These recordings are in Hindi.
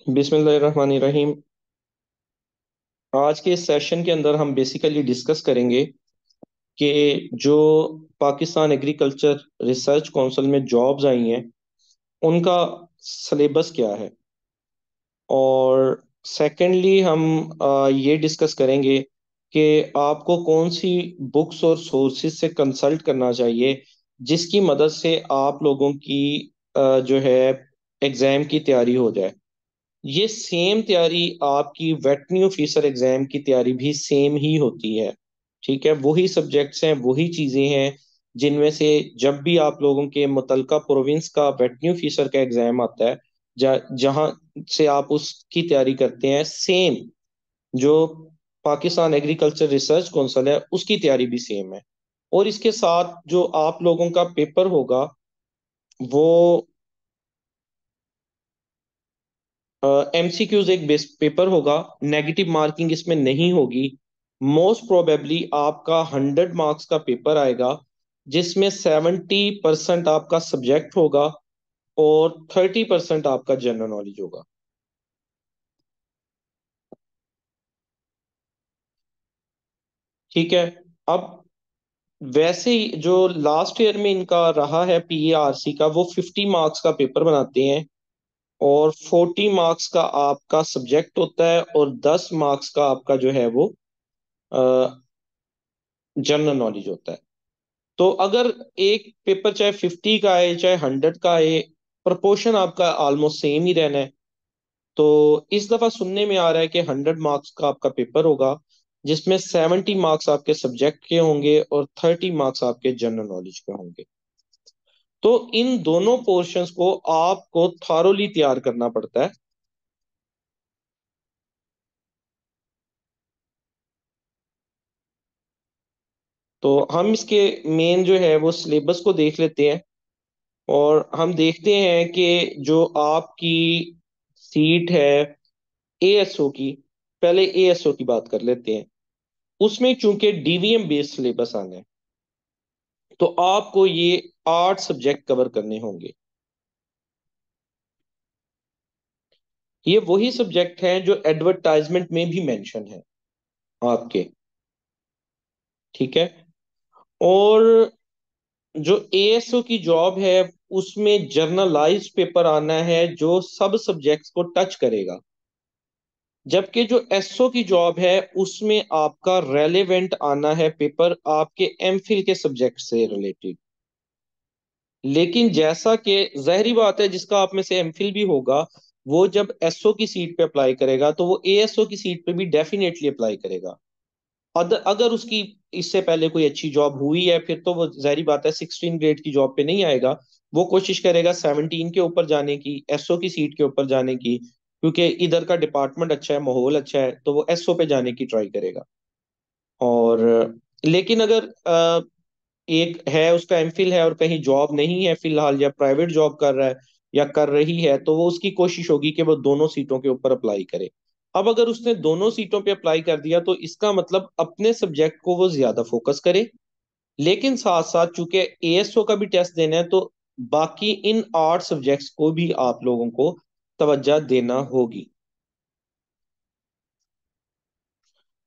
बिस्मिल्लाहिर्रहमानिर्रहीम। आज के इस सेशन के अंदर हम बेसिकली डिस्कस करेंगे कि जो पाकिस्तान एग्रीकल्चर रिसर्च काउंसिल में जॉब्स आई हैं उनका सिलेबस क्या है। और सेकेंडली हम ये डिस्कस करेंगे कि आपको कौन सी बुक्स और सोर्सेज से कंसल्ट करना चाहिए जिसकी मदद से आप लोगों की जो है एग्ज़ाम की तैयारी हो जाए। ये सेम तैयारी आपकी वेटरनरी ऑफिसर एग्जाम की तैयारी भी सेम ही होती है। ठीक है, वही सब्जेक्ट्स हैं, वही चीजें हैं जिनमें से जब भी आप लोगों के मुतलका प्रोविंस का वेटरनरी ऑफिसर का एग्जाम आता है, जहां से आप उसकी तैयारी करते हैं, सेम जो पाकिस्तान एग्रीकल्चर रिसर्च काउंसिल है उसकी तैयारी भी सेम है। और इसके साथ जो आप लोगों का पेपर होगा वो एमसीक्यूज एक बेस पेपर होगा। नेगेटिव मार्किंग इसमें नहीं होगी। मोस्ट प्रोबेबली आपका 100 मार्क्स का पेपर आएगा जिसमें 70% आपका सब्जेक्ट होगा और 30% आपका जनरल नॉलेज होगा। ठीक है। अब वैसे ही जो लास्ट ईयर में इनका रहा है पीएआरसी का, वो 50 मार्क्स का पेपर बनाते हैं और 40 मार्क्स का आपका सब्जेक्ट होता है और 10 मार्क्स का आपका जो है वो जनरल नॉलेज होता है। तो अगर एक पेपर चाहे 50 का आए चाहे 100 का आए, प्रोपोर्शन आपका ऑलमोस्ट सेम ही रहना है। तो इस दफा सुनने में आ रहा है कि 100 मार्क्स का आपका पेपर होगा जिसमें 70 मार्क्स आपके सब्जेक्ट के होंगे और 30 मार्क्स आपके जनरल नॉलेज के होंगे। तो इन दोनों पोर्शंस को आपको थारोली तैयार करना पड़ता है। तो हम इसके मेन जो है वो सिलेबस को देख लेते हैं और हम देखते हैं कि जो आपकी सीट है एएसओ की, पहले एएसओ की बात कर लेते हैं। उसमें चूंकि डीवीएम बेस्ड सिलेबस आना है तो आपको ये 8 सब्जेक्ट कवर करने होंगे। ये वही सब्जेक्ट हैं जो एडवर्टाइजमेंट में भी मेंशन है आपके। ठीक है। और जो एएसओ की जॉब है उसमें जर्नलाइज पेपर आना है जो सब सब्जेक्ट्स को टच करेगा। जबकि जो एसओ की जॉब है उसमें आपका रेलेवेंट आना है पेपर आपके एमफिल के सब्जेक्ट से रिलेटेड। लेकिन जैसा कि जाहिर बात है जिसका आप में से एमफिल भी होगा वो जब एसओ की सीट पे अप्लाई करेगा तो वो एएसओ की सीट पे भी डेफिनेटली अप्लाई करेगा। अगर उसकी इससे पहले कोई अच्छी जॉब हुई है फिर तो वो जाहिर बात है 16 ग्रेड की जॉब पे नहीं आएगा। वो कोशिश करेगा 17 के ऊपर जाने की, एसओ की सीट के ऊपर जाने की, क्योंकि इधर का डिपार्टमेंट अच्छा है, माहौल अच्छा है, तो वो एसओ पे जाने की ट्राई करेगा। और लेकिन अगर एक है उसका एमफिल है और कहीं जॉब नहीं है फिलहाल, या प्राइवेट जॉब कर रहा है या कर रही है, तो वो उसकी कोशिश होगी कि वो दोनों सीटों के ऊपर अप्लाई करे। अब अगर उसने दोनों सीटों पे अप्लाई कर दिया तो इसका मतलब अपने सब्जेक्ट को वो ज्यादा फोकस करे। लेकिन साथ साथ चूंकि एएसओ का भी टेस्ट देना है तो बाकी इन 8 सब्जेक्ट्स को भी आप लोगों को तवज्जो देना होगी।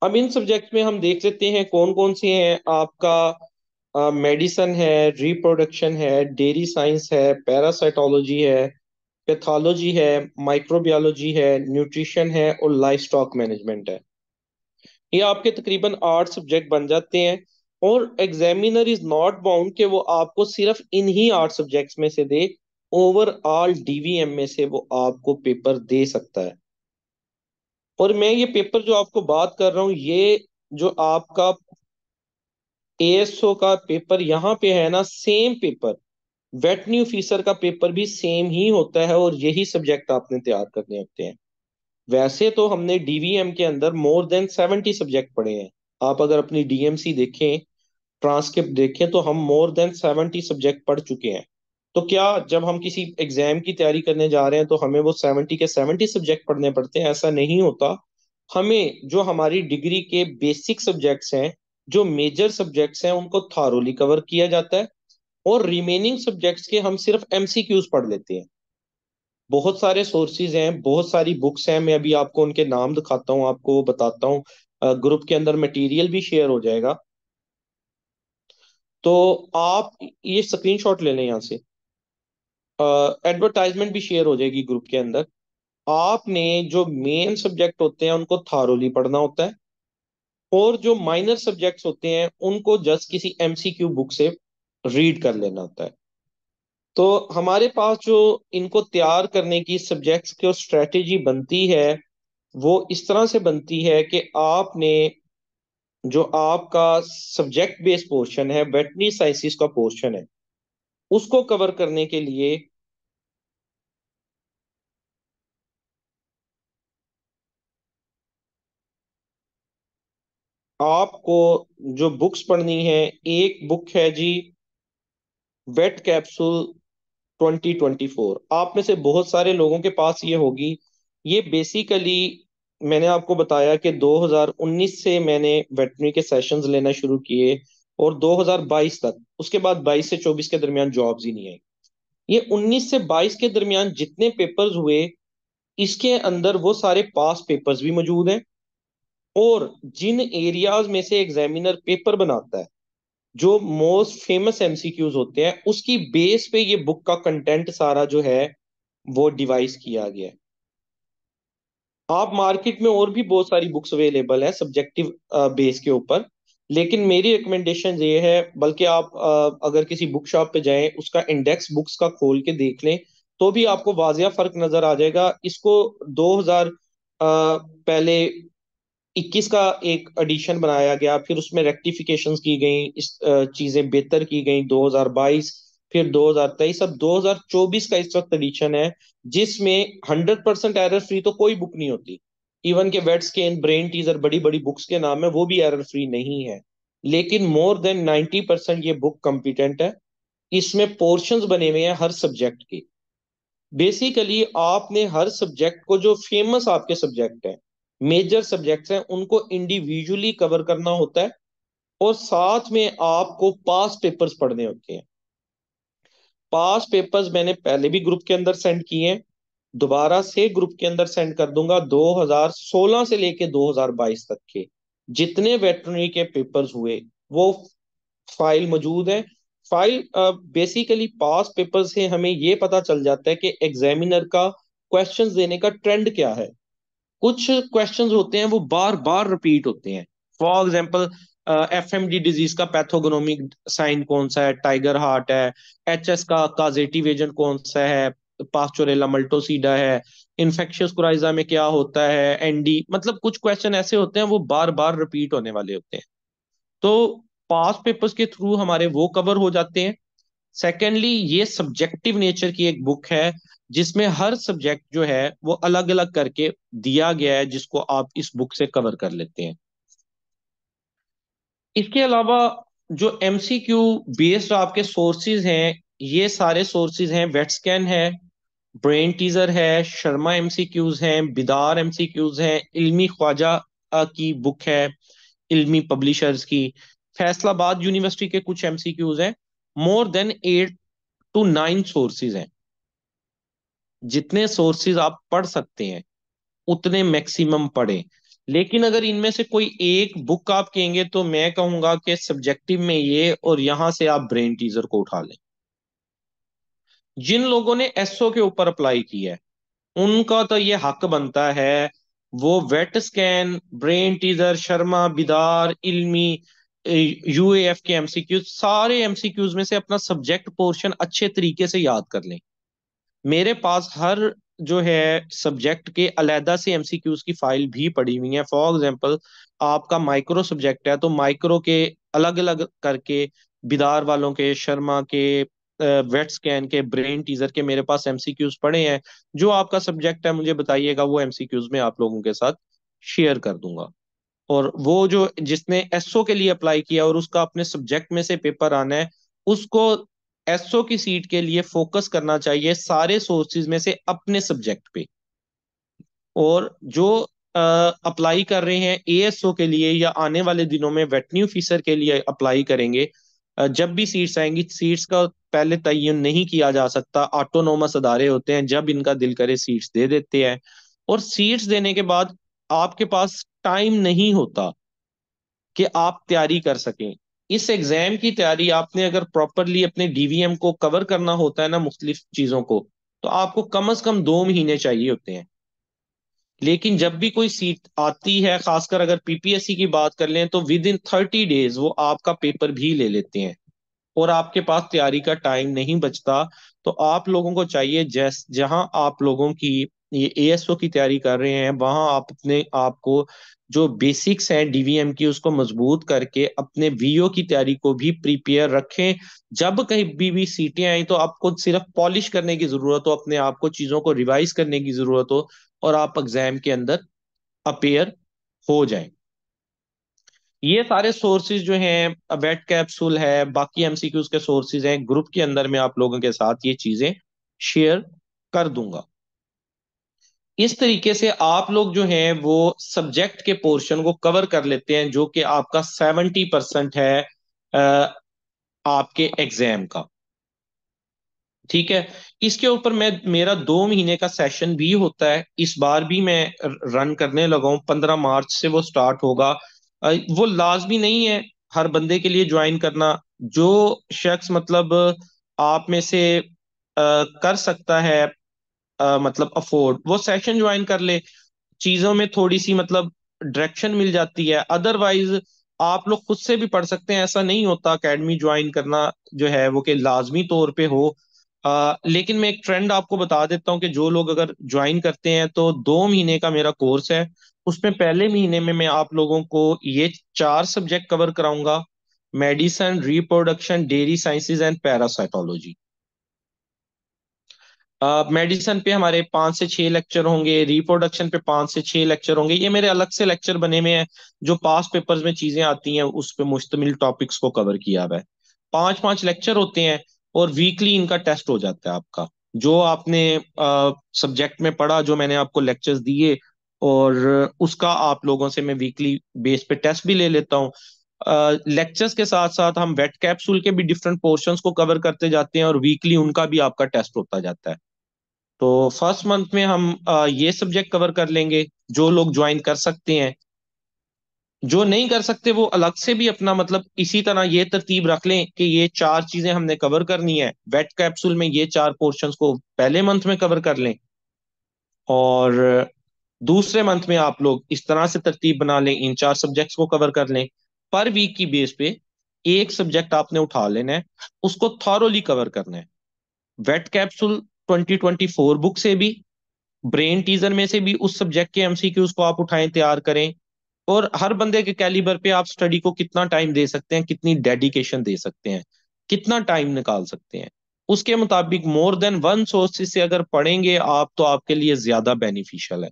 अब इन सब्जेक्ट में हम देख लेते हैं कौन कौन से हैं। आपका मेडिसन है, रिप्रोडक्शन है, डेयरी साइंस है, पैरासाइटोलॉजी है, पैथोलॉजी है, माइक्रोबायोलॉजी है, न्यूट्रिशन है और लाइफ स्टॉक मैनेजमेंट है। ये आपके तकरीबन 8 सब्जेक्ट बन जाते हैं। और एग्जामिनर इज नॉट बाउंड कि वो आपको सिर्फ इन्हीं 8 सब्जेक्ट्स में से दे, ओवरऑल डीवीएम में से वो आपको पेपर दे सकता है। और मैं ये पेपर जो आपको बात कर रहा हूँ ये जो आपका एएसओ का पेपर यहाँ पे है ना, सेम पेपर वेटरनरी ऑफिसर का पेपर भी सेम ही होता है और यही सब्जेक्ट आपने तैयार करने होते हैं। वैसे तो हमने डीवीएम के अंदर मोर देन 70 सब्जेक्ट पढ़े हैं। आप अगर अपनी डीएमसी देखें, ट्रांसक्रिप्ट देखें, तो हम मोर देन 70 सब्जेक्ट पढ़ चुके हैं। तो क्या जब हम किसी एग्जाम की तैयारी करने जा रहे हैं तो हमें वो 70 के 70 सब्जेक्ट पढ़ने पड़ते हैं? ऐसा नहीं होता। हमें जो हमारी डिग्री के बेसिक सब्जेक्ट्स हैं, जो मेजर सब्जेक्ट्स हैं, उनको थारोली कवर किया जाता है और रिमेनिंग सब्जेक्ट्स के हम सिर्फ एमसीक्यूज पढ़ लेते हैं। बहुत सारे सोर्सेज हैं, बहुत सारी बुक्स हैं, मैं अभी आपको उनके नाम दिखाता हूँ, आपको वो बताता हूँ। ग्रुप के अंदर मटेरियल भी शेयर हो जाएगा, तो आप ये स्क्रीनशॉट ले लें यहाँ से। एडवर्टाइजमेंट भी शेयर हो जाएगी ग्रुप के अंदर। आपने जो मेन सब्जेक्ट होते हैं उनको थारोली पढ़ना होता है, और जो माइनर सब्जेक्ट्स होते हैं उनको जस्ट किसी एमसीक्यू बुक से रीड कर लेना होता है। तो हमारे पास जो इनको तैयार करने की सब्जेक्ट्स की स्ट्रेटेजी बनती है, वो इस तरह से बनती है कि आपने जो आपका सब्जेक्ट बेस्ड पोर्शन है, वेटरनरी साइंसेस का पोर्शन है, उसको कवर करने के लिए आपको जो बुक्स पढ़नी है, एक बुक है जी वेट कैप्सूल 2024। आप में से बहुत सारे लोगों के पास ये होगी। ये बेसिकली, मैंने आपको बताया कि 2019 से मैंने वेटरनरी के सेशंस लेना शुरू किए, और 2022 तक, उसके बाद 22 से 24 के दरमियान जॉब्स ही नहीं आई। ये 19 से 22 के दरमियान जितने पेपर्स हुए, इसके अंदर वो सारे पास पेपर्स भी मौजूद हैं, और जिन एरियाज में से एग्जामिनर पेपर बनाता है, जो मोस्ट फेमस एमसीक्यूज होते हैं, उसकी बेस पे ये बुक का कंटेंट सारा जो है वो डिवाइस किया गया है। आप मार्केट में और भी बहुत सारी बुक्स अवेलेबल है सब्जेक्टिव बेस के ऊपर, लेकिन मेरी रिकमेंडेशन ये है, बल्कि आप अगर किसी बुक शॉप पे जाएं, उसका इंडेक्स बुक्स का खोल के देख लें, तो भी आपको वाजिया फर्क नजर आ जाएगा। इसको 2000 पहले 21 का एक एडिशन बनाया गया, फिर उसमें रेक्टिफिकेशंस की गई, इस चीजें बेहतर की गई 2022, फिर 2023, अब 2024 का इस वक्त एडिशन है, जिसमें 100% एरर फ्री तो कोई बुक नहीं होती। इवन के वेट स्कैन, ब्रेन टीजर, बड़ी बड़ी बुक्स के नाम है, वो भी एरर फ्री नहीं है। लेकिन मोर देन 90% ये बुक कॉम्पिटेंट है। इसमें पोर्शंस बने हुए हैं हर सब्जेक्ट के। बेसिकली आपने हर सब्जेक्ट को, जो फेमस आपके सब्जेक्ट हैं, मेजर सब्जेक्ट्स हैं, उनको इंडिविजुअली कवर करना होता है, और साथ में आपको पास पेपर्स पढ़ने होते हैं। पास पेपर्स मैंने पहले भी ग्रुप के अंदर सेंड किए हैं, दोबारा से ग्रुप के अंदर सेंड कर दूंगा। 2016 से लेके 2022 तक के जितने वेटरनरी के पेपर्स हुए, वो फाइल मौजूद है। फाइल बेसिकली पास पेपर से हमें ये पता चल जाता है कि एग्जामिनर का क्वेश्चंस देने का ट्रेंड क्या है। कुछ क्वेश्चंस होते हैं वो बार बार रिपीट होते हैं। फॉर एग्जांपल, एफएमडी डिजीज का पैथोगनोमिक साइन कौन सा है, टाइगर हार्ट है। एचएस का काजेटिव एजेंट कौन सा है, पास्चोरेला मल्टोसीडा है। इन्फेक्शियस कोराइजा में क्या होता है, एनडी, मतलब कुछ क्वेश्चन ऐसे होते हैं वो बार बार रिपीट होने वाले होते हैं। तो पास पेपर्स के थ्रू हमारे वो कवर हो जाते हैं। सेकेंडली, ये सब्जेक्टिव नेचर की एक बुक है, जिसमें हर सब्जेक्ट जो है वो अलग अलग करके दिया गया है, जिसको आप इस बुक से कवर कर लेते हैं। इसके अलावा जो एमसीक्यू बेस्ड आपके सोर्सेज हैं, ये सारे सोर्सेज हैं, वेटस्कैन है, ब्रेन टीजर है, शर्मा एमसीक्यूज हैं, बिदार एमसीक्यूज हैं, इल्मी ख्वाजा की बुक है, इल्मी पब्लिशर्स की, फैसलाबाद यूनिवर्सिटी के कुछ एमसीक्यूज हैं। मोर देन 8 to 9 सोर्सेज हैं। जितने सोर्सेज आप पढ़ सकते हैं उतने मैक्सिमम पढ़ें। लेकिन अगर इनमें से कोई एक बुक आप कहेंगे, तो मैं कहूंगा कि सब्जेक्टिव में ये, और यहां से आप ब्रेन टीजर को उठा लें। जिन लोगों ने एसओ के ऊपर अप्लाई किया है, उनका तो ये हक बनता है, वो वेट स्कैन, brain teaser, Sharma, Bidar, Ilmi, UAF के एमसीक्यूज, सारे एमसीक्यूज में से अपना सब्जेक्ट पोर्शन अच्छे तरीके से याद कर लें। मेरे पास हर जो है सब्जेक्ट के अलैदा से एमसीक्यूज की फाइल भी पड़ी हुई है। फॉर एग्जांपल, आपका माइक्रो सब्जेक्ट है, तो माइक्रो के अलग अलग करके, बिदार वालों के, शर्मा के, वेट स्कैन के, ब्रेन टीजर के मेरे पास एमसीक्यूज पड़े हैं। जो आपका सब्जेक्ट है मुझे बताइएगा, वो एमसीक्यूज में आप लोगों के साथ शेयर कर दूंगा। और वो जो जिसने एसओ के लिए अप्लाई किया और उसका अपने सब्जेक्ट में से पेपर आना है, उसको एसओ की सीट के लिए फोकस करना चाहिए सारे सोर्सेज में से अपने सब्जेक्ट पे। और जो अप्लाई कर रहे हैं एएसओ के लिए, या आने वाले दिनों में वेटरनरी ऑफिसर के लिए अप्लाई करेंगे, जब भी सीट्स आएंगी, सीट्स का पहले तयन नहीं किया जा सकता। ऑटोनोमस अदारे होते हैं, जब इनका दिल करे सीट्स दे देते हैं। और सीट्स देने के बाद आपके पास टाइम नहीं होता कि आप तैयारी कर सकें। इस एग्जाम की तैयारी आपने अगर प्रॉपरली अपने डीवीएम को कवर करना होता है ना, मुख्तलिफ चीजों को, तो आपको कम से कम 2 महीने चाहिए होते हैं। लेकिन जब भी कोई सीट आती है, खासकर अगर पीपीएससी की बात कर लें, तो विद इन 30 डेज वो आपका पेपर भी ले लेते हैं और आपके पास तैयारी का टाइम नहीं बचता। तो आप लोगों को चाहिए, जहां आप लोगों की ये एएसओ की तैयारी कर रहे हैं, वहां आप अपने आप को जो बेसिक्स हैं डीवीएम की, उसको मजबूत करके अपने वीओ की तैयारी को भी प्रिपेयर रखें। जब कहीं भी सीटें आई तो आपको सिर्फ पॉलिश करने की जरूरत हो, अपने आप को चीजों को रिवाइज करने की जरूरत हो, और आप एग्जाम के अंदर अपेयर हो जाएं। ये सारे सोर्सेज जो हैं, वेट कैप्सूल है, बाकी एमसीक्यूज के सोर्सेज हैं, ग्रुप के अंदर मैं आप लोगों के साथ ये चीजें शेयर कर दूंगा। इस तरीके से आप लोग जो हैं वो सब्जेक्ट के पोर्शन को कवर कर लेते हैं, जो कि आपका 70% है आपके एग्जाम का। ठीक है। इसके ऊपर मैं मेरा 2 महीने का सेशन भी होता है, इस बार भी मैं रन करने लगा हूँ। 15 मार्च से वो स्टार्ट होगा। वो लाजमी नहीं है हर बंदे के लिए ज्वाइन करना। जो शख्स मतलब आप में से कर सकता है, मतलब अफोर्ड, वो सेशन ज्वाइन कर ले। चीजों में थोड़ी सी मतलब डायरेक्शन मिल जाती है। अदरवाइज आप लोग खुद से भी पढ़ सकते हैं, ऐसा नहीं होता एकेडमी ज्वाइन करना जो है वो कि लाजमी तौर पे हो। लेकिन मैं एक ट्रेंड आपको बता देता हूँ कि जो लोग अगर ज्वाइन करते हैं, तो 2 महीने का मेरा कोर्स है। उसमें पहले महीने में मैं आप लोगों को ये 4 सब्जेक्ट कवर कराऊंगा: medicine, reproduction, dairy sciences and parasitology. Medicine पे हमारे 5 से 6 लेक्चर होंगे, रिप्रोडक्शन पे 5 से 6 लेक्चर होंगे। ये मेरे अलग से लेक्चर बने हुए हैं, जो पास पेपर्स में चीजें आती हैं उस पे मुश्तमिल टॉपिक्स को कवर किया हुआ है। 5 5 लेक्चर होते हैं, और वीकली इनका टेस्ट हो जाता है आपका। जो आपने सब्जेक्ट में पढ़ा, जो मैंने आपको लेक्चर्स दिए, और उसका आप लोगों से मैं वीकली बेस पे टेस्ट भी ले लेता हूँ। लेक्चर्स के साथ साथ हम वेट कैप्सूल के भी डिफरेंट पोर्शंस को कवर करते जाते हैं, और वीकली उनका भी आपका टेस्ट होता जाता है। तो फर्स्ट मंथ में हम ये सब्जेक्ट कवर कर लेंगे, जो लोग ज्वाइन कर सकते हैं। जो नहीं कर सकते वो अलग से भी अपना मतलब इसी तरह ये तरतीब रख लें कि ये 4 चीजें हमने कवर करनी है। वेट कैप्सूल में ये 4 पोर्शंस को पहले मंथ में कवर कर लें, और दूसरे मंथ में आप लोग इस तरह से तरतीब बना लें, इन 4 सब्जेक्ट्स को कवर कर लें। पर वीक की बेस पे एक सब्जेक्ट आपने उठा लेना है, उसको थॉरोली कवर करना है। वेट कैप्सूल 2024 बुक से भी, ब्रेन टीजर में से भी उस सब्जेक्ट के एमसीक्यूज को आप उठाएं, तैयार करें। और हर बंदे के कैलिबर पे आप स्टडी को कितना टाइम दे सकते हैं, कितनी डेडिकेशन दे सकते हैं, कितना टाइम निकाल सकते हैं, उसके मुताबिक मोर देन वन सोर्सेज से अगर पढ़ेंगे आप, तो आपके लिए ज्यादा बेनिफिशियल है।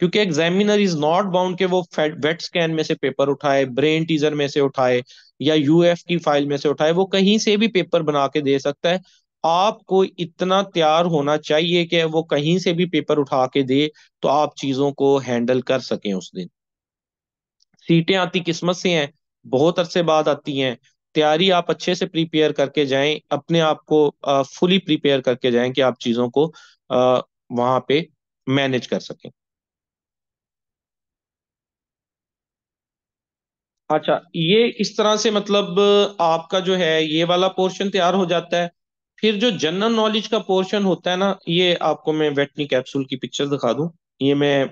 क्योंकि एग्जामिनर इज नॉट बाउंड के वो वेट स्कैन में से पेपर उठाए, ब्रेन टीजर में से उठाए, या यूएफ की फाइल में से उठाए, वो कहीं से भी पेपर बना के दे सकता है। आपको इतना तैयार होना चाहिए कि वो कहीं से भी पेपर उठा के दे, तो आप चीजों को हैंडल कर सकें उस दिन। सीटें आती किस्मत से हैं, बहुत अरसे बाद आती हैं। तैयारी आप अच्छे से प्रिपेयर करके जाएं, अपने आप को फुली प्रिपेयर करके जाएं कि आप चीजों को वहां पे मैनेज कर सकें। अच्छा, ये इस तरह से मतलब आपका जो है ये वाला पोर्शन तैयार हो जाता है। फिर जो जनरल नॉलेज का पोर्शन होता है ना, ये आपको मैं वेटनी कैप्सूल की पिक्चर दिखा दूं। ये मैं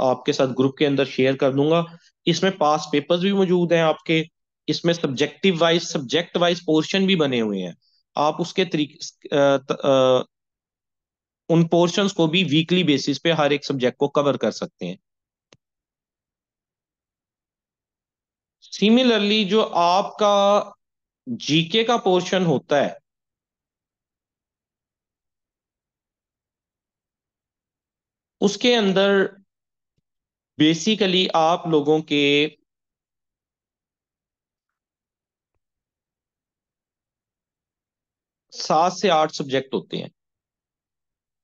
आपके साथ ग्रुप के अंदर शेयर कर दूंगा। इसमें पास पेपर्स भी मौजूद हैं आपके। इसमें सब्जेक्ट वाइज पोर्शन भी बने हुए हैं। आप उसके तरीके उन पोर्शंस को भी वीकली बेसिस पे हर एक सब्जेक्ट को कवर कर सकते हैं। सिमिलरली जो आपका जीके का पोर्शन होता है, उसके अंदर बेसिकली आप लोगों के 7 से 8 सब्जेक्ट होते हैं।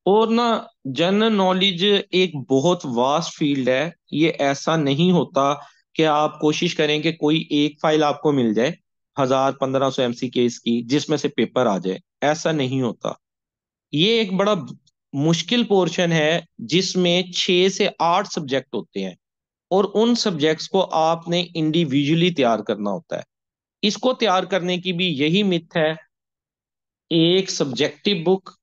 और ना, जनरल नॉलेज एक बहुत वास्ट फील्ड है। ये ऐसा नहीं होता कि आप कोशिश करें कि कोई एक फाइल आपको मिल जाए। 1000-1500 MCQs की जिसमें से पेपर आ जाए, ऐसा नहीं होता। ये एक बड़ा मुश्किल पोर्शन है जिसमें 6 से 8 सब्जेक्ट होते हैं, और उन सब्जेक्ट्स को आपने इंडिविजुअली तैयार करना होता है। इसको तैयार करने की भी यही मिथ है, एक सब्जेक्टिव बुक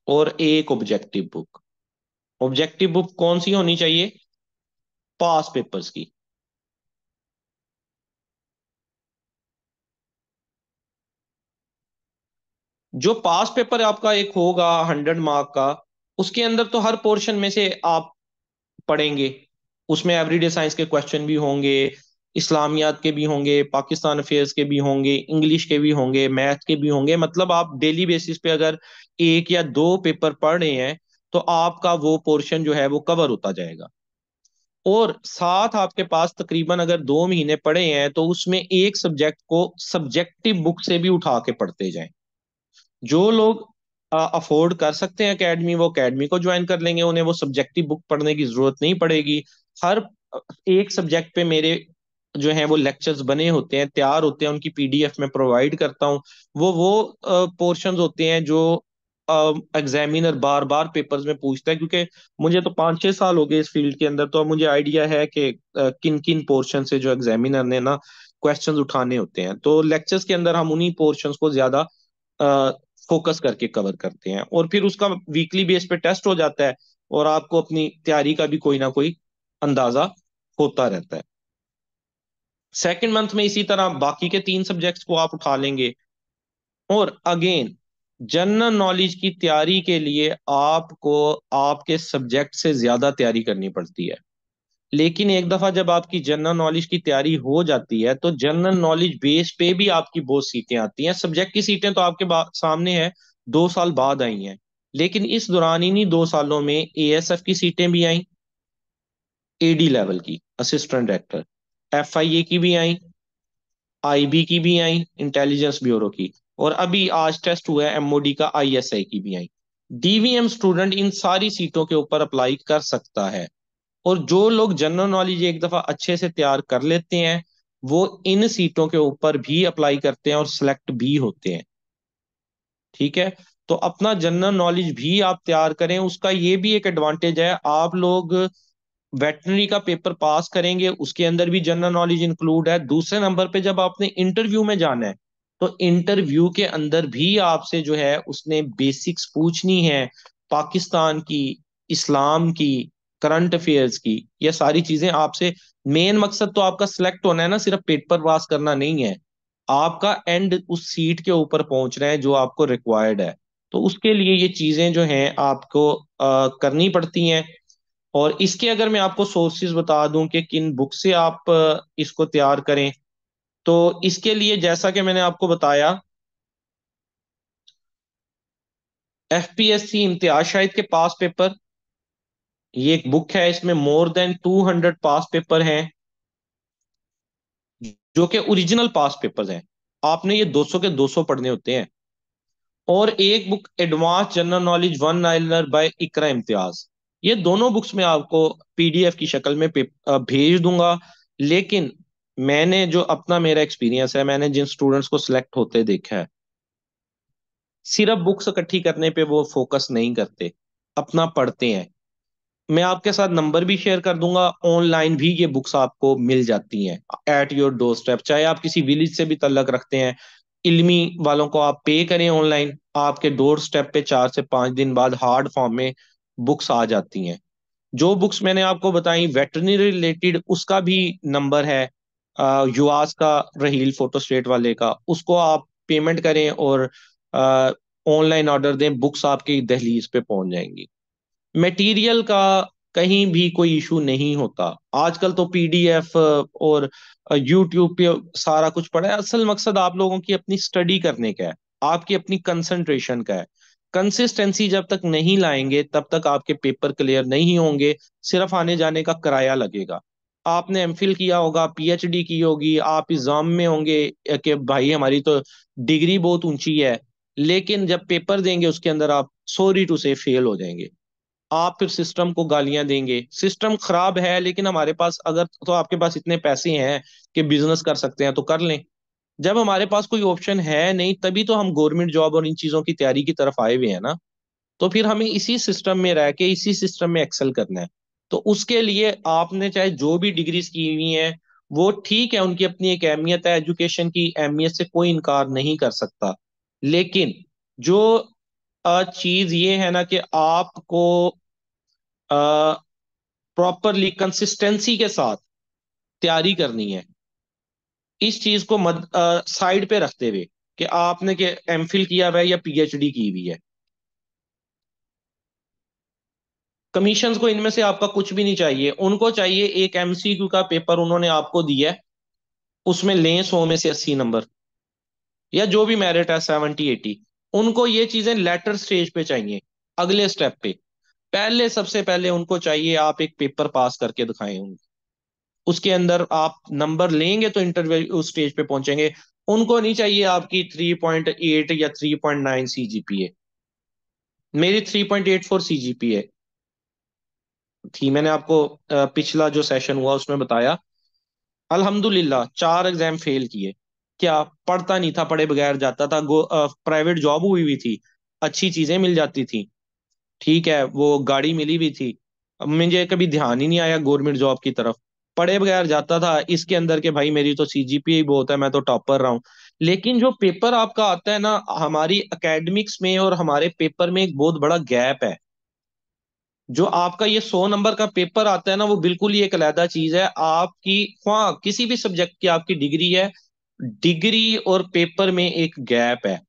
और एक ऑब्जेक्टिव बुक। ऑब्जेक्टिव बुक कौन सी होनी चाहिए? पास पेपर्स की। जो पास पेपर आपका एक होगा 100 मार्क का, उसके अंदर तो हर पोर्शन में से आप पढ़ेंगे। उसमें एवरीडे साइंस के क्वेश्चन भी होंगे, इस्लामियात के भी होंगे, पाकिस्तान अफेयर्स के भी होंगे, इंग्लिश के भी होंगे, मैथ के भी होंगे। मतलब आप डेली बेसिस पे अगर एक या दो पेपर पढ़ रहे हैं तो आपका वो पोर्शन जो है वो कवर होता जाएगा। और साथ आपके पास तकरीबन अगर 2 महीने पढ़े हैं तो उसमें एक सब्जेक्ट को सब्जेक्टिव बुक से भी उठा के पढ़ते जाएं। जो लोग अफोर्ड कर सकते हैं एकेडमी, वो एकेडमी को ज्वाइन कर लेंगे, उन्हें वो सब्जेक्टिव बुक पढ़ने की जरूरत नहीं पड़ेगी। हर एक सब्जेक्ट पे मेरे जो है वो लेक्चर्स बने होते हैं, तैयार होते हैं, उनकी पीडीएफ में प्रोवाइड करता हूँ। वो पोर्शंस होते हैं जो एग्जामिनर बार बार पेपर्स में पूछता है, क्योंकि मुझे तो 5-6 साल हो गए इस फील्ड के अंदर, तो अब मुझे आइडिया है कि किन किन पोर्शन से जो एग्जामिनर ने ना क्वेश्चंस उठाने होते हैं। तो लेक्चर्स के अंदर हम उन्हीं पोर्शंस को ज्यादा फोकस करके कवर करते हैं, और फिर उसका वीकली बेस पे टेस्ट हो जाता है, और आपको अपनी तैयारी का भी कोई ना कोई अंदाजा होता रहता है। सेकंड मंथ में इसी तरह बाकी के 3 सब्जेक्ट्स को आप उठा लेंगे। और अगेन, जनरल नॉलेज की तैयारी के लिए आपको आपके सब्जेक्ट से ज्यादा तैयारी करनी पड़ती है। लेकिन एक दफा जब आपकी जनरल नॉलेज की तैयारी हो जाती है तो जनरल नॉलेज बेस पे भी आपकी बहुत सीटें आती हैं। सब्जेक्ट की सीटें तो आपके सामने है, 2 साल बाद आई हैं। लेकिन इस दौरान इन्हीं 2 सालों में एएसएफ की सीटें भी आई, एडी लेवल की, असिस्टेंट डायरेक्टर, एफआईए की भी आई, आईबी की भी आई, इंटेलिजेंस ब्यूरो की, और अभी आज टेस्ट हुआ है एमओडी का, आईएसआई की भी आई। डीवीएम स्टूडेंट इन सारी सीटों के ऊपर अप्लाई कर सकता है। और जो लोग जनरल नॉलेज एक दफा अच्छे से तैयार कर लेते हैं, वो इन सीटों के ऊपर भी अप्लाई करते हैं और सिलेक्ट भी होते हैं। ठीक है? तो अपना जनरल नॉलेज भी आप तैयार करें। उसका ये भी एक एडवांटेज है, आप लोग वेटरनरी का पेपर पास करेंगे, उसके अंदर भी जनरल नॉलेज इंक्लूड है। दूसरे नंबर पे जब आपने इंटरव्यू में जाना है तो इंटरव्यू के अंदर भी आपसे जो है उसने बेसिक्स पूछनी है, पाकिस्तान की, इस्लाम की, करंट अफेयर्स की। ये सारी चीजें आपसे, मेन मकसद तो आपका सिलेक्ट होना है ना, सिर्फ पेपर पास करना नहीं है। आपका एंड उस सीट के ऊपर पहुंच रहे हैं जो आपको रिक्वायर्ड है। तो उसके लिए ये चीजें जो हैं आपको करनी पड़ती हैं। और इसके अगर मैं आपको सोर्सेज बता दूं कि किन बुक से आप इसको तैयार करें, तो इसके लिए जैसा कि मैंने आपको बताया, एफपीएससी इम्तियाज शाहिद के पास पेपर, ये एक बुक है, इसमें मोर देन 200 पास पेपर हैं, जो कि ओरिजिनल पास पेपर्स हैं। आपने ये 200 के 200 पढ़ने होते हैं। और एक book advance general knowledge one liner by Iqra Imtiaz. ये दोनों बुक्स मैं आपको पीडीएफ की शक्ल में भेज दूंगा। लेकिन मैंने जो अपना मेरा एक्सपीरियंस है, मैंने जिन स्टूडेंट्स को सिलेक्ट होते देखा है, सिर्फ बुक्स इकट्ठी करने पे वो फोकस नहीं करते, अपना पढ़ते हैं। मैं आपके साथ नंबर भी शेयर कर दूंगा, ऑनलाइन भी ये बुक्स आपको मिल जाती हैं एट योर डोर स्टेप। चाहे आप किसी विलेज से भी तल्लक रखते हैं, इल्मी वालों को आप पे करें ऑनलाइन, आपके डोर स्टेप पे 4 से 5 दिन बाद हार्ड फॉर्म में बुक्स आ जाती हैं। जो बुक्स मैंने आपको बताई वेटरनरी रिलेटेड, उसका भी नंबर है, युवास का, रहील फोटोस्टेट वाले का, उसको आप पेमेंट करें और ऑनलाइन ऑर्डर दें, बुक्स आपकी दहलीज पे पहुंच जाएंगी। मटेरियल का कहीं भी कोई इशू नहीं होता। आजकल तो पीडीएफ और यूट्यूब पे सारा कुछ पड़ा है। असल मकसद आप लोगों की अपनी स्टडी करने का है, आपकी अपनी कंसंट्रेशन का है। कंसिस्टेंसी जब तक नहीं लाएंगे तब तक आपके पेपर क्लियर नहीं होंगे, सिर्फ आने जाने का किराया लगेगा। आपने एमफिल किया होगा, पीएचडी की होगी, आप एग्जाम में होंगे कि भाई हमारी तो डिग्री बहुत ऊंची है, लेकिन जब पेपर देंगे उसके अंदर आप सॉरी टू से फेल हो जाएंगे। आप फिर सिस्टम को गालियां देंगे, सिस्टम खराब है, लेकिन हमारे पास अगर तो आपके पास इतने पैसे हैं कि बिजनेस कर सकते हैं तो कर लें। जब हमारे पास कोई ऑप्शन है नहीं, तभी तो हम गवर्नमेंट जॉब और इन चीजों की तैयारी की तरफ आए हुए हैं ना। तो फिर हमें इसी सिस्टम में रह के इसी सिस्टम में एक्सेल करना है। तो उसके लिए आपने चाहे जो भी डिग्रीज की हुई है, वो ठीक है, उनकी अपनी एक अहमियत है, एजुकेशन की अहमियत से कोई इनकार नहीं कर सकता। लेकिन जो चीज ये है ना कि आपको प्रॉपरली कंसिस्टेंसी के साथ तैयारी करनी है, इस चीज को मद साइड पे रखते हुए कि आपने के एमफिल किया हुआ है या पीएचडी की हुई है। कमीशंस को इनमें से आपका कुछ भी नहीं चाहिए, उनको चाहिए एक एमसीक्यू का पेपर उन्होंने आपको दिया है, उसमें लें 100 में से 80 नंबर, या जो भी मेरिट है 70 80। उनको ये चीजें लेटर स्टेज पे चाहिए, अगले स्टेप पे। पहले सबसे पहले उनको चाहिए आप एक पेपर पास करके दिखाएं उनको, उसके अंदर आप नंबर लेंगे तो इंटरव्यू उस स्टेज पे पहुंचेंगे। उनको नहीं चाहिए आपकी 3.8 या 3.9 सीजीपीए। मेरी 3.84 सीजीपीए थी, मैंने आपको पिछला जो सेशन हुआ उसमें बताया। अल्हम्दुलिल्लाह 4 एग्जाम फेल किए। क्या पढ़ता नहीं था, पढ़े बगैर जाता था, प्राइवेट जॉब हुई हुई थी, अच्छी चीजें मिल जाती थी, ठीक है, वो गाड़ी मिली हुई थी। अब मुझे कभी ध्यान ही नहीं आया गवर्नमेंट जॉब की तरफ, पढ़े बगैर जाता था इसके अंदर के भाई मेरी तो सीजीपीए ही बहुत है, मैं तो टॉपर रहा हूँ। लेकिन जो पेपर आपका आता है ना, हमारी एकेडमिक्स में और हमारे पेपर में एक बहुत बड़ा गैप है। जो आपका ये 100 नंबर का पेपर आता है ना, वो बिल्कुल ही एक अलग चीज है आपकी। हाँ, किसी भी सब्जेक्ट की आपकी डिग्री है, डिग्री और पेपर में एक गैप है।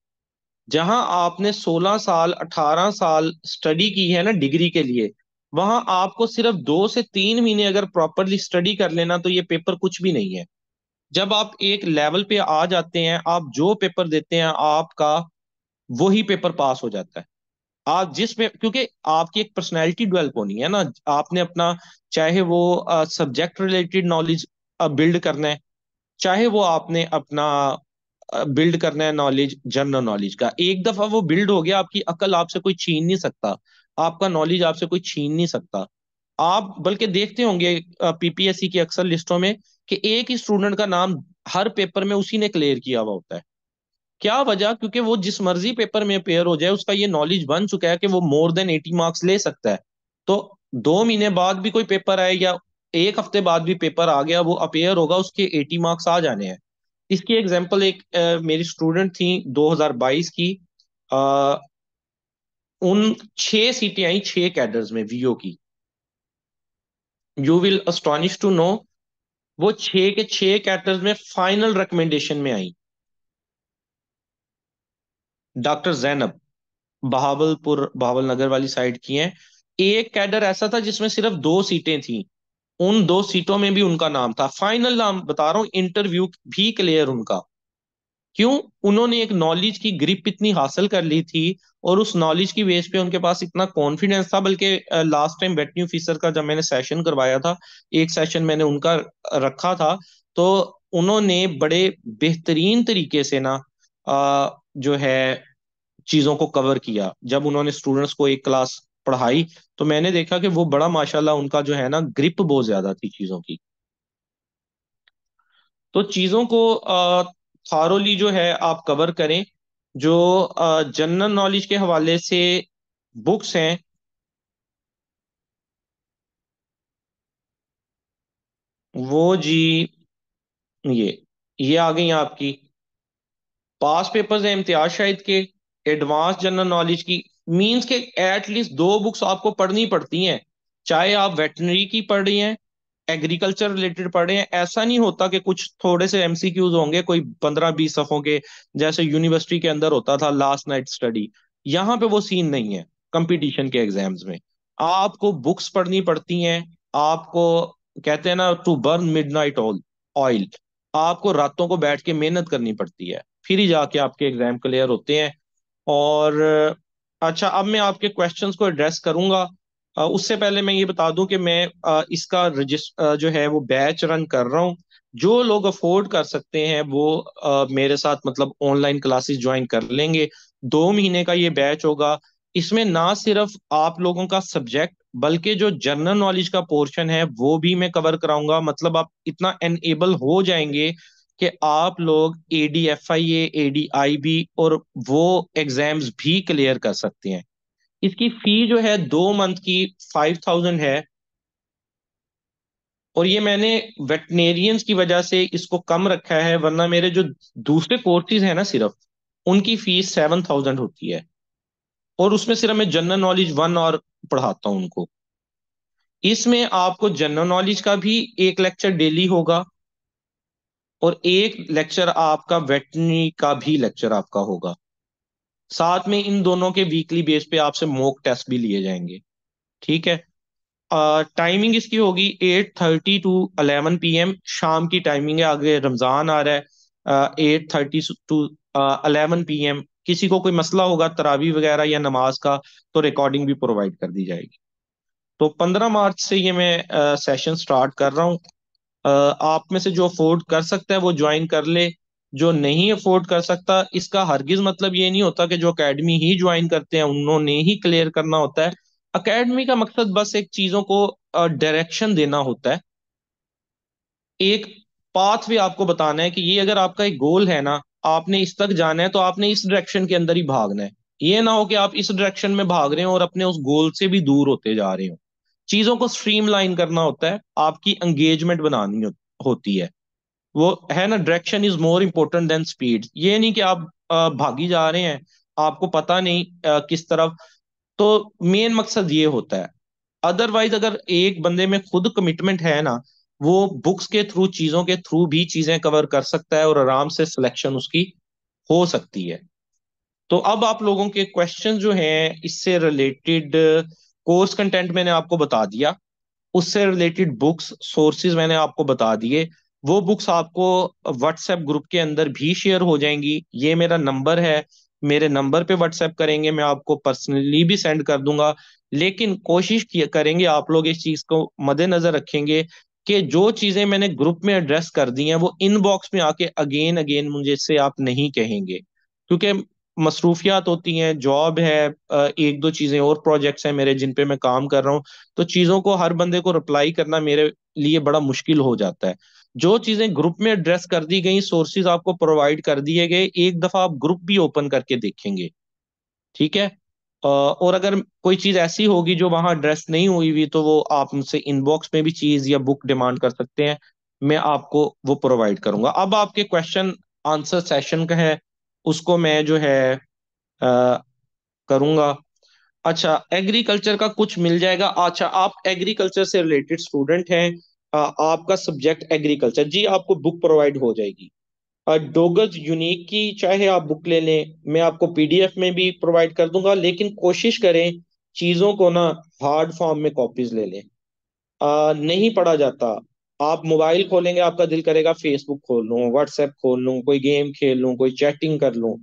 जहां आपने 16 साल 18 साल स्टडी की है ना डिग्री के लिए, वहां आपको सिर्फ 2 से 3 महीने अगर प्रॉपरली स्टडी कर लेना तो ये पेपर कुछ भी नहीं है। जब आप एक लेवल पे आ जाते हैं, आप जो पेपर देते हैं आपका वही पेपर पास हो जाता है। आप जिसमें, क्योंकि आपकी एक पर्सनैलिटी डेवलप होनी है ना, आपने अपना, चाहे वो सब्जेक्ट रिलेटेड नॉलेज बिल्ड करना है, चाहे वो आपने अपना बिल्ड करना है नॉलेज जनरल नॉलेज का। एक दफा वो बिल्ड हो गया, आपकी अकल आपसे कोई छीन नहीं सकता, आपका नॉलेज आपसे कोई छीन नहीं सकता। आप बल्कि देखते होंगे पीपीएससी की अक्सर लिस्टों में कि एक ही स्टूडेंट का नाम हर पेपर में उसी ने क्लियर किया हुआ होता है। क्या वजह? क्योंकि वो जिस मर्जी पेपर में अपेयर हो जाए, उसका ये नॉलेज बन चुका है कि वो मोर देन 80 मार्क्स ले सकता है। तो 2 महीने बाद भी कोई पेपर आए या एक हफ्ते बाद भी पेपर आ गया, वो अपेयर होगा, उसके 80 मार्क्स आ जाने हैं। इसकी एग्जांपल एक मेरी स्टूडेंट थी 2022 की। अ, उन 6 सीटें आई 6 कैडर्स में वीओ की। यू विल अस्टॉनिश टू नो, वो 6 के 6 कैडर्स में फाइनल रिकमेंडेशन में आई। डॉक्टर जैनब, बहावलपुर बहावल नगर वाली साइड की हैं। एक कैडर ऐसा था जिसमें सिर्फ 2 सीटें थी, उन 2 सीटों में भी उनका नाम था, फाइनल नाम बता रहा हूँ, इंटरव्यू भी क्लियर उनका। क्यों? उन्होंने एक नॉलेज की ग्रिप इतनी हासिल कर ली थी, और उस नॉलेज की बेस पे उनके पास इतना कॉन्फिडेंस था। बल्कि लास्ट टाइम वेटनी ऑफिसर का जब मैंने सेशन करवाया था, एक सेशन मैंने उनका रखा था, तो उन्होंने बड़े बेहतरीन तरीके से ना जो है चीजों को कवर किया। जब उन्होंने स्टूडेंट्स को एक क्लास पढ़ाई, तो मैंने देखा कि वो बड़ा माशाल्लाह उनका जो है ना ग्रिप बहुत ज्यादा थी चीजों की। तो चीजों को थारोली जो है आप कवर करें। जो जनरल नॉलेज के हवाले से बुक्स हैं, वो जी, ये ये आ गई आपकी। पास पेपर्स हैं इम्तियाज शाहिद के, एडवांस जनरल नॉलेज की। मींस के एटलीस्ट 2 बुक्स आपको पढ़नी पड़ती हैं, चाहे आप वेटनरी की पढ़ रही हैं, एग्रीकल्चर रिलेटेड पढ़ रहे हैं। ऐसा नहीं होता कि कुछ थोड़े से एमसीक्यूज होंगे कोई 15 20 सफों के, जैसे यूनिवर्सिटी के अंदर होता था लास्ट नाइट स्टडी। यहाँ पे वो सीन नहीं है। कंपटीशन के एग्जाम्स में आपको बुक्स पढ़नी पड़ती हैं। आपको कहते हैं ना, टू बर्न मिडनाइट ऑयल, आपको रातों को बैठ के मेहनत करनी पड़ती है, फिर ही जाके आपके एग्जाम क्लियर होते हैं। और अच्छा, अब मैं आपके क्वेश्चंस को एड्रेस करूंगा। उससे पहले मैं ये बता दूं कि मैं इसका जो है वो बैच रन कर रहा हूँ। जो लोग अफोर्ड कर सकते हैं वो मेरे साथ मतलब ऑनलाइन क्लासेस ज्वाइन कर लेंगे। 2 महीने का ये बैच होगा। इसमें ना सिर्फ आप लोगों का सब्जेक्ट बल्कि जो जनरल नॉलेज का पोर्शन है वो भी मैं कवर कराऊंगा। मतलब आप इतना एनेबल हो जाएंगे कि आप लोग ADFIA ADIB और वो एग्जाम्स भी क्लियर कर सकते हैं। इसकी फी जो है 2 मंथ की 5,000 है। और ये मैंने वेटनेरियंस की वजह से इसको कम रखा है, वरना मेरे जो दूसरे कोर्सेज हैं ना सिर्फ उनकी फीस 7,000 होती है। और उसमें सिर्फ मैं जनरल नॉलेज 1 और पढ़ाता हूँ उनको। इसमें आपको जनरल नॉलेज का भी एक लेक्चर डेली होगा और एक लेक्चर आपका वेटरनरी का भी लेक्चर आपका होगा। साथ में इन दोनों के वीकली बेस पे आपसे मॉक टेस्ट भी लिए जाएंगे। ठीक है। टाइमिंग इसकी होगी 8:30 to 11 PM शाम की टाइमिंग है। आगे रमजान आ रहा है। 8:30 to 11 PM। किसी को कोई मसला होगा तरावी वगैरह या नमाज का तो रिकॉर्डिंग भी प्रोवाइड कर दी जाएगी। तो 15 मार्च से ये मैं सेशन स्टार्ट कर रहा हूँ। आप में से जो अफोर्ड कर सकता है वो ज्वाइन कर ले। जो नहीं अफोर्ड कर सकता, इसका हरगिज मतलब ये नहीं होता कि जो एकेडमी ही ज्वाइन करते हैं उन्होंने ही क्लियर करना होता है। एकेडमी का मकसद बस एक चीजों को डायरेक्शन देना होता है। एक पाथ वे आपको बताना है कि ये अगर आपका एक गोल है ना, आपने इस तक जाना है तो आपने इस डायरेक्शन के अंदर ही भागना है। ये ना हो कि आप इस डायरेक्शन में भाग रहे हो और अपने उस गोल से भी दूर होते जा रहे हो। चीजों को स्ट्रीमलाइन करना होता है, आपकी एंगेजमेंट बनानी होती है। वो है ना, direction is more important then speed. ये नहीं कि आप भागी जा रहे हैं, आपको पता नहीं किस तरफ। तो मेन मकसद ये होता है। अदरवाइज अगर एक बंदे में खुद कमिटमेंट है ना, वो बुक्स के थ्रू चीजों के थ्रू भी चीजें कवर कर सकता है और आराम से सिलेक्शन उसकी हो सकती है। तो अब आप लोगों के क्वेश्चन जो हैं इससे रिलेटेड, कोर्स कंटेंट मैंने आपको बता दिया, उससे रिलेटेड बुक्स सोर्सेज मैंने आपको बता दिए। वो बुक्स आपको व्हाट्सएप ग्रुप के अंदर भी शेयर हो जाएंगी। ये मेरा नंबर है, मेरे नंबर पे व्हाट्सएप करेंगे, मैं आपको पर्सनली भी सेंड कर दूंगा। लेकिन कोशिश करेंगे आप लोग इस चीज को मद्देनजर रखेंगे कि जो चीजें मैंने ग्रुप में एड्रेस कर दी हैं वो इनबॉक्स में आके अगेन अगेन मुझे से आप नहीं कहेंगे। क्योंकि मसरूफियात होती हैं, जॉब है, एक दो चीजें और प्रोजेक्ट्स हैं मेरे जिन पे मैं काम कर रहा हूँ। तो चीजों को हर बंदे को रिप्लाई करना मेरे लिए बड़ा मुश्किल हो जाता है। जो चीजें ग्रुप में एड्रेस कर दी गई, सोर्सेज आपको प्रोवाइड कर दिए गए, एक दफा आप ग्रुप भी ओपन करके देखेंगे। ठीक है। और अगर कोई चीज ऐसी होगी जो वहां एड्रेस नहीं हुई हुई तो वो आप मुझसे इनबॉक्स में भी चीज या बुक डिमांड कर सकते हैं। मैं आपको वो प्रोवाइड करूंगा। अब आपके क्वेश्चन आंसर सेशन का है, उसको मैं जो है करूंगा। अच्छा, एग्रीकल्चर का कुछ मिल जाएगा। अच्छा, आप एग्रीकल्चर से रिलेटेड स्टूडेंट हैं, आपका सब्जेक्ट एग्रीकल्चर, जी आपको बुक प्रोवाइड हो जाएगी। डोगस यूनिक की चाहे आप बुक ले लें, मैं आपको PDF में भी प्रोवाइड कर दूंगा। लेकिन कोशिश करें चीजों को ना हार्ड फॉर्म में कॉपीज ले लें। नहीं पढ़ा जाता। आप मोबाइल खोलेंगे, आपका दिल करेगा फेसबुक खोल लूं, व्हाट्सएप खोल लूं, कोई गेम खेल लूं, कोई चैटिंग कर लूं।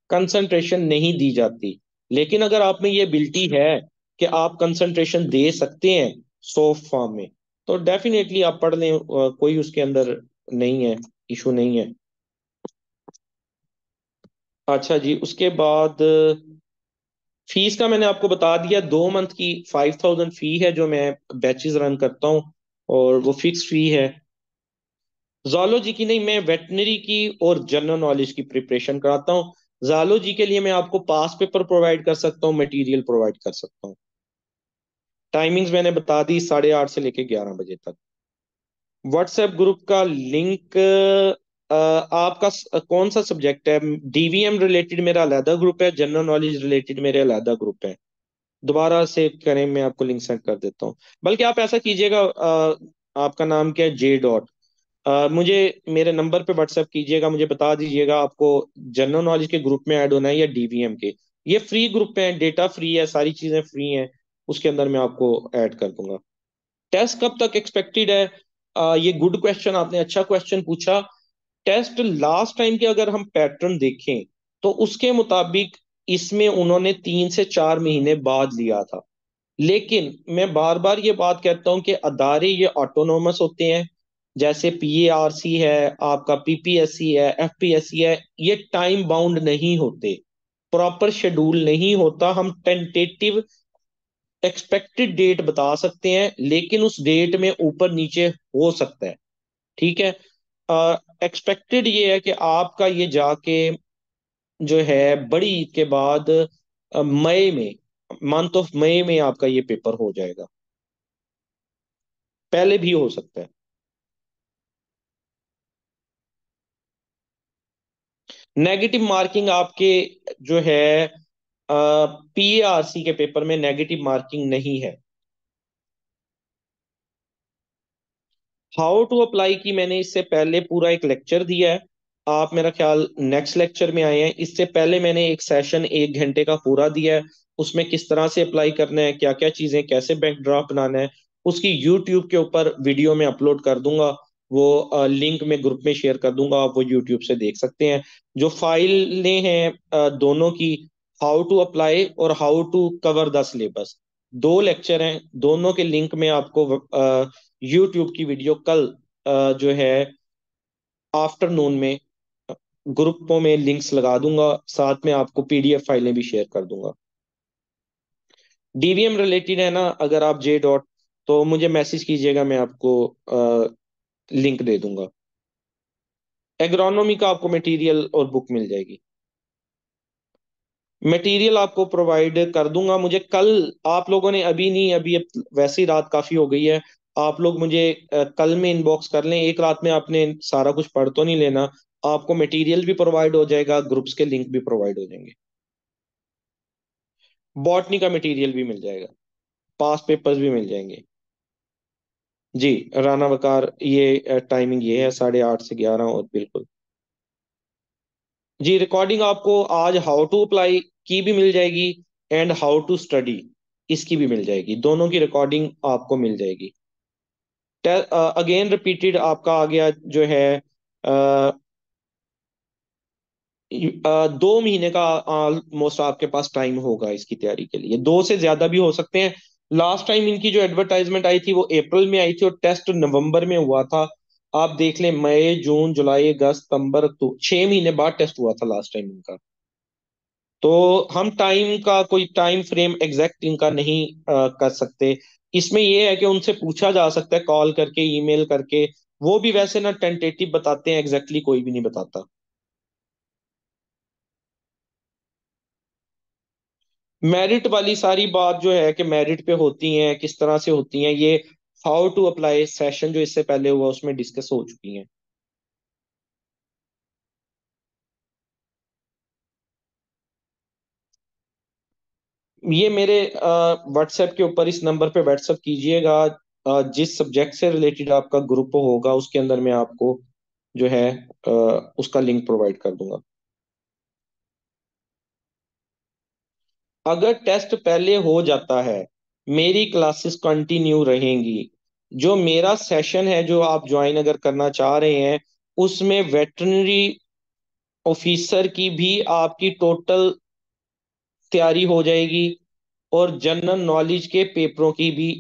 कंसंट्रेशन नहीं दी जाती। लेकिन अगर आप में ये एबिलिटी है कि आप कंसंट्रेशन दे सकते हैं सॉफ्ट फॉर्म में, तो डेफिनेटली आप पढ़ लें। कोई उसके अंदर नहीं है, इशू नहीं है। अच्छा जी, उसके बाद फीस का मैंने आपको बता दिया। 2 मंथ की 5,000 फी है जो मैं बैचेस रन करता हूँ, और वो फिक्स फी है। जूलॉजी की नहीं, मैं वेटनरी की और जनरल नॉलेज की प्रिपरेशन कराता हूँ। जूलॉजी के लिए मैं आपको पास पेपर प्रोवाइड कर सकता हूँ, मटेरियल प्रोवाइड कर सकता हूँ। टाइमिंग्स मैंने बता दी, 8:30 से लेके 11 बजे तक। व्हाट्सएप ग्रुप का लिंक, आपका कौन सा सब्जेक्ट है? DVM रिलेटेड मेरा अलहदा ग्रुप है, जनरल नॉलेज रिलेटेड मेरे अलहदा ग्रुप है। दोबारा से करें, मैं आपको लिंक सेंड कर देता हूँ। बल्कि आप ऐसा कीजिएगा, आपका नाम क्या है? J. मुझे मेरे नंबर पे व्हाट्सएप कीजिएगा, मुझे बता दीजिएगा आपको जनरल नॉलेज के ग्रुप में ऐड होना है या DVM के। ये फ्री ग्रुप है, डेटा फ्री है, सारी चीजें फ्री हैं। उसके अंदर मैं आपको ऐड कर दूंगा। टेस्ट कब तक एक्सपेक्टेड है? ये गुड क्वेश्चन, आपने अच्छा क्वेश्चन पूछा। टेस्ट लास्ट टाइम के अगर हम पैटर्न देखें तो उसके मुताबिक इसमें उन्होंने 3 से 4 महीने बाद लिया था। लेकिन मैं बार बार ये बात कहता हूं कि अदारे ये ऑटोनोमस होते हैं। जैसे PARC है, आपका PPSC है, FPSC है, ये टाइम बाउंड नहीं होते। प्रॉपर शेड्यूल नहीं होता। हम टेंटेटिव एक्सपेक्टेड डेट बता सकते हैं, लेकिन उस डेट में ऊपर नीचे हो सकता है। ठीक है। एक्सपेक्टेड ये है कि आपका ये जाके जो है बड़ी ईद के बाद मई में, मंथ ऑफ मई में आपका ये पेपर हो जाएगा। पहले भी हो सकता है। नेगेटिव मार्किंग आपके जो है पीआरसी के पेपर में नेगेटिव मार्किंग नहीं है। हाउ टू अप्लाई की मैंने इससे पहले पूरा एक लेक्चर दिया है। आप मेरा ख्याल नेक्स्ट लेक्चर में आए हैं। इससे पहले मैंने एक सेशन 1 घंटे का पूरा दिया है। उसमें किस तरह से अप्लाई करना है, क्या क्या चीजें, कैसे बैकड्रॉप बनाना है, उसकी यूट्यूब के ऊपर वीडियो में अपलोड कर दूंगा। वो लिंक में ग्रुप में शेयर कर दूंगा, आप वो यूट्यूब से देख सकते हैं। जो फाइलें हैं दोनों की, हाउ टू अप्लाई और how to cover the syllabus, दो लेक्चर हैं। दोनों के लिंक में आपको यूट्यूब की वीडियो कल जो है आफ्टरनून में ग्रुपों में लिंक्स लगा दूंगा। साथ में आपको पीडीएफ फाइलें भी शेयर कर दूंगा। डीवीएम रिलेटेड है ना, अगर आप जे डॉट, तो मुझे मैसेज कीजिएगा, मैं आपको लिंक दे दूंगा। एग्रोनॉमी का आपको मटेरियल और बुक मिल जाएगी। मटेरियल आपको प्रोवाइड कर दूंगा। मुझे कल, आप लोगों ने अभी नहीं, अभी वैसे ही रात काफी हो गई है। आप लोग मुझे कल में इनबॉक्स कर लें। एक रात में आपने सारा कुछ पढ़ तो नहीं लेना। आपको मटेरियल भी प्रोवाइड हो जाएगा, ग्रुप्स के लिंक भी प्रोवाइड हो जाएंगे। बॉटनी का मटेरियल भी मिल जाएगा। पास पेपर्स भी मिल जाएंगे। जी। राना वकार, ये टाइमिंग ये है 8:30 से 11, और बिल्कुल। जी, रिकॉर्डिंग आपको आज हाउ टू अप्लाई की भी मिल जाएगी, एंड हाउ टू स्टडी इसकी भी मिल जाएगी। दोनों की रिकॉर्डिंग आपको मिल जाएगी। अगेन रिपीटेड आपका आ गया जो है 2 महीने का ऑलमोस्ट आपके पास टाइम होगा इसकी तैयारी के लिए। 2 से ज्यादा भी हो सकते हैं। लास्ट टाइम इनकी जो एडवर्टाइजमेंट आई थी वो अप्रैल में आई थी, और टेस्ट नवंबर में हुआ था। आप देख लें, मई, जून, जुलाई, अगस्त, सितंबर, अक्टूबर, 6 महीने बाद टेस्ट हुआ था लास्ट टाइम इनका। तो हम टाइम का कोई टाइम फ्रेम एग्जैक्ट इनका नहीं कर सकते। इसमें यह है कि उनसे पूछा जा सकता है कॉल करके, ईमेल करके। वो भी वैसे ना टेंटेटिव बताते हैं, एग्जैक्टली कोई भी नहीं बताता। मेरिट वाली सारी बात जो है कि मेरिट पे होती हैं, किस तरह से होती हैं, ये हाउ टू अप्लाई सेशन जो इससे पहले हुआ उसमें डिस्कस हो चुकी हैं। ये मेरे व्हाट्सएप के ऊपर, इस नंबर पे व्हाट्सएप कीजिएगा। जिस सब्जेक्ट से रिलेटेड आपका ग्रुप होगा उसके अंदर मैं आपको जो है अ, उसका लिंक प्रोवाइड कर दूंगा। अगर टेस्ट पहले हो जाता है, मेरी क्लासेस कंटिन्यू रहेंगी। जो मेरा सेशन है जो आप ज्वाइन अगर करना चाह रहे हैं, उसमें वेटरनरी ऑफिसर की भी आपकी टोटल तैयारी हो जाएगी, और जनरल नॉलेज के पेपरों की भी